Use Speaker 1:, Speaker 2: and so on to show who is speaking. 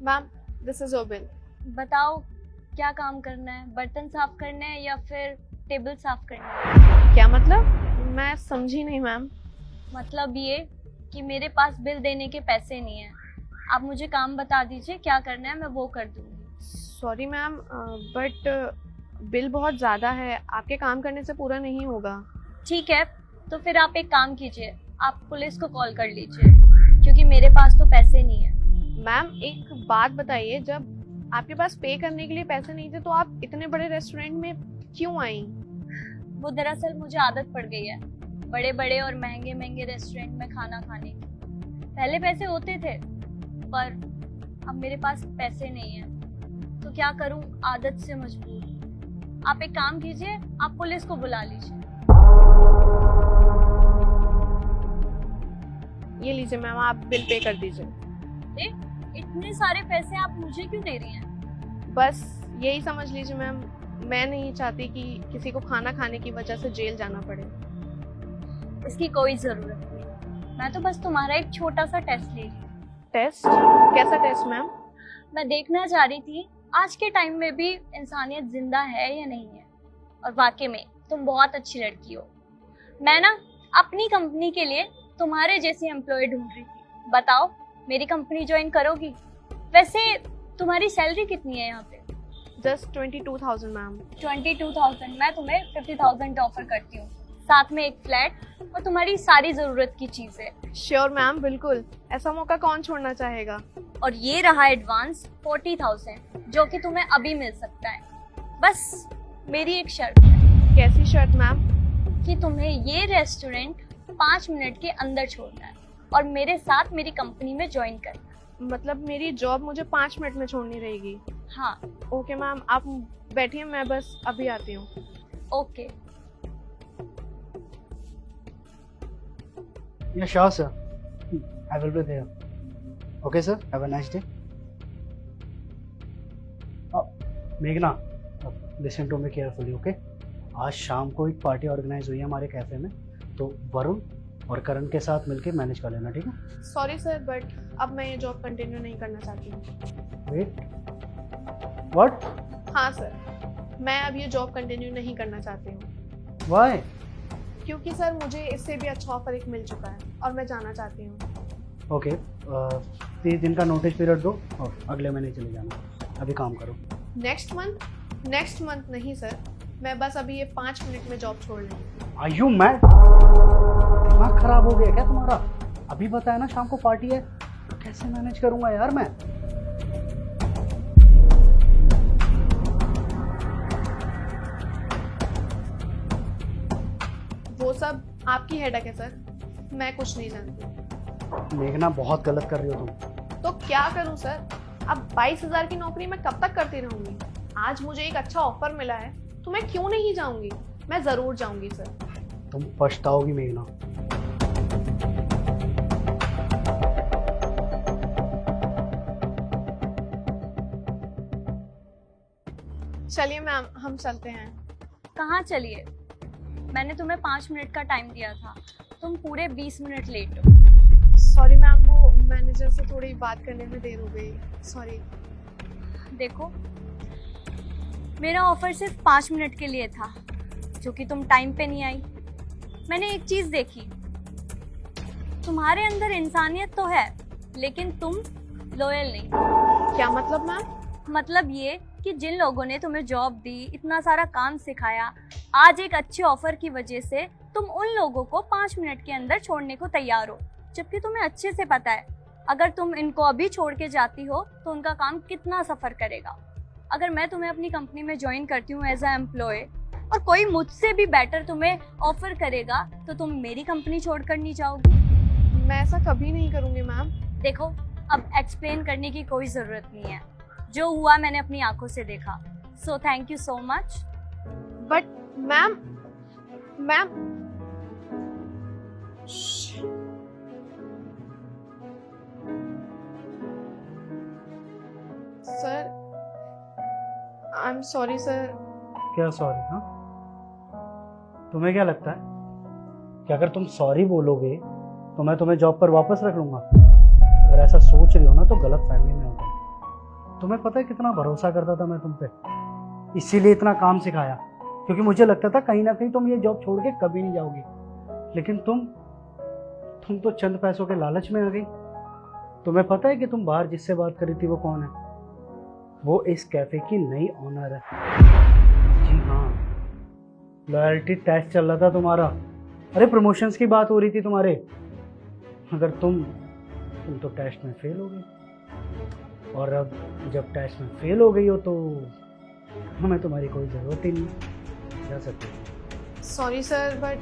Speaker 1: Ma'am, this is your bill.
Speaker 2: बताओ क्या काम करना है, बर्तन साफ करने हैं या फिर टेबल साफ करना है?
Speaker 1: क्या मतलब? मैं समझी नहीं मैम।
Speaker 2: मतलब ये कि मेरे पास बिल देने के पैसे नहीं है। आप मुझे काम बता दीजिए क्या करना है, मैं वो कर दूंगी।
Speaker 1: सॉरी मैम, बट बिल बहुत ज़्यादा है, आपके काम करने से पूरा नहीं होगा।
Speaker 2: ठीक है, तो फिर आप एक काम कीजिए, आप पुलिस को कॉल कर लीजिए क्योंकि मेरे पास तो पैसे नहीं है।
Speaker 1: मैम एक बात बताइए, जब आपके पास पे करने के लिए पैसे नहीं थे तो आप इतने बड़े रेस्टोरेंट में क्यों आई?
Speaker 2: वो दरअसल मुझे आदत पड़ गई है बड़े बड़े और महंगे महंगे रेस्टोरेंट में खाना खाने की। पहले पैसे होते थे पर अब मेरे पास पैसे नहीं है, तो क्या करूं, आदत से मजबूर। आप एक काम कीजिए, आप पुलिस को बुला लीजिए।
Speaker 1: ये लीजिए मैम, आप बिल पे कर दीजिए।
Speaker 2: इतने सारे पैसे आप मुझे क्यों दे रही हैं?
Speaker 1: बस यही समझ लीजिए मैम, मैं नहीं चाहती कि किसी को खाना खाने की वजह से जेल जाना पड़े।
Speaker 2: इसकी कोई जरूरत नहीं, मैं तो बस तुम्हारा एक छोटा सा टेस्ट ले रही हूँ।
Speaker 1: टेस्ट? कैसा टेस्ट मैम?
Speaker 2: मैं देखना चाह रही थी आज के टाइम में भी इंसानियत जिंदा है या नहीं है। और वाकई में तुम बहुत अच्छी लड़की हो। मैं ना अपनी कंपनी के लिए तुम्हारे जैसी एम्प्लॉय ढूंढ रही थी। बताओ मेरी कंपनी ज्वाइन करोगी? वैसे तुम्हारी सैलरी कितनी है यहाँ पे?
Speaker 1: Just 22,000 ma'am.
Speaker 2: 22,000? मैं तुम्हें 50,000 ऑफर करती हूँ, साथ में एक फ्लैट और तुम्हारी सारी जरूरत की चीजें।
Speaker 1: श्योर मैम, बिल्कुल, ऐसा मौका कौन छोड़ना चाहेगा।
Speaker 2: और ये रहा एडवांस 40,000 जो कि तुम्हें अभी मिल सकता है। बस मेरी एक शर्त है।
Speaker 1: कैसी शर्त मैम?
Speaker 2: कि तुम्हें ये रेस्टोरेंट 5 मिनट के अंदर छोड़ना है और मेरे साथ मेरी कंपनी में ज्वाइन करना है।
Speaker 1: मतलब मेरी जॉब मुझे 5 मिनट में छोड़नी रहेगी?
Speaker 2: हाँ।
Speaker 1: ओके मैम, आप बैठिए, मैं बस अभी आती हूँ।
Speaker 2: Okay.
Speaker 3: Yeah, sure, sir. I will be there. Okay, sir. Have a nice day. मेघना, listen to me carefully, okay? आज शाम को एक पार्टी ऑर्गेनाइज हुई है हमारे कैफे में, तो वरुण और करण के साथ मिलके मैनेज कर लेना, ठीक है?
Speaker 1: सॉरी सर, बट अब मैं ये जॉब कंटिन्यू नहीं करना चाहती हूँ।
Speaker 3: Wait, what?
Speaker 1: हाँ सर, मैं अब ये जॉब कंटिन्यू नहीं करना चाहती हूँ।
Speaker 3: व्हाई?
Speaker 1: क्योंकि सर मुझे इससे भी अच्छा ऑफर एक मिल चुका है और मैं जाना चाहती हूँ।
Speaker 3: ओके, 30 दिन का नोटिस पीरियड दो और अगले महीने चले जाना। अभी काम करो।
Speaker 1: Next month? नेक्स्ट मंथ नहीं सर, मैं बस अभी ये 5 मिनट में जॉब छोड़ लूँगी।
Speaker 3: Are you mad? दिमाग खराब हो गया क्या तुम्हारा? अभी बताया ना शाम को पार्टी है, कैसे मैनेज करूंगा यार मैं?
Speaker 1: वो सब आपकी हेडेक है सर, मैं कुछ नहीं जानती।
Speaker 3: मेघना, बहुत गलत कर रही हो तुम।
Speaker 1: तो क्या करूं सर, अब 22,000 की नौकरी मैं कब तक करती रहूंगी? आज मुझे एक अच्छा ऑफर मिला है तो मैं क्यों नहीं जाऊंगी? मैं जरूर जाऊंगी सर।
Speaker 3: तुम पछताओगी मेघना।
Speaker 1: चलिए मैम, हम चलते हैं।
Speaker 2: कहाँ चलिए? मैंने तुम्हें 5 मिनट का टाइम दिया था, तुम पूरे 20 मिनट लेट हो।
Speaker 1: सॉरी मैम, वो मैनेजर से थोड़ी बात करने में देर हो गई, सॉरी।
Speaker 2: देखो, मेरा ऑफर सिर्फ 5 मिनट के लिए था, जो कि तुम टाइम पे नहीं आई। मैंने एक चीज देखी, तुम्हारे अंदर इंसानियत तो है लेकिन तुम लॉयल नहीं।
Speaker 1: क्या मतलब मैम?
Speaker 2: मतलब ये कि जिन लोगों ने तुम्हें जॉब दी, इतना सारा काम सिखाया, आज एक अच्छे ऑफर की वजह से तुम उन लोगों को 5 मिनट के अंदर छोड़ने को तैयार हो, जबकि तुम्हें अच्छे से पता है अगर तुम इनको अभी छोड़ के जाती हो तो उनका काम कितना सफ़र करेगा। अगर मैं तुम्हें अपनी कंपनी में ज्वाइन करती हूँ एज अ एम्प्लॉय और कोई मुझसे भी बेटर तुम्हें ऑफर करेगा तो तुम मेरी कंपनी छोड़कर नहीं जाओगी?
Speaker 1: मैं ऐसा कभी नहीं करूँगी मैम।
Speaker 2: देखो, अब एक्सप्लेन करने की कोई ज़रूरत नहीं है, जो हुआ मैंने अपनी आंखों से देखा। So thank you so much.
Speaker 1: But ma'am, sir, I am sorry sir.
Speaker 3: क्या सॉरी? हाँ, तुम्हें क्या लगता है कि अगर तुम सॉरी बोलोगे तो मैं तुम्हें जॉब पर वापस रख लूंगा? अगर ऐसा सोच रही हो ना तो गलत फहमी में हो तुम। तुम्हें पता है कितना भरोसा करता था मैं तुम पे, इसीलिए इतना काम सिखाया, क्योंकि मुझे लगता था कहीं ना कहीं तुम ये जॉब छोड़ के कभी नहीं जाओगी। लेकिन तुम तो चंद पैसों के लालच में आ गई। तुम्हें पता है कि तुम बाहर जिससे बात कर रही थी वो कौन है? वो इस कैफे की नई ओनर है। जी हाँ, लॉयल्टी टेस्ट चल रहा था तुम्हारा। अरे प्रमोशंस की बात हो रही थी तुम्हारे। अगर तुम तो टेस्ट में फेल हो गई, और अब जब टेस्ट में फेल हो गई हो तो हमें तुम्हारी कोई ज़रूरत ही नहीं, जा सकते।
Speaker 1: Sorry sir, but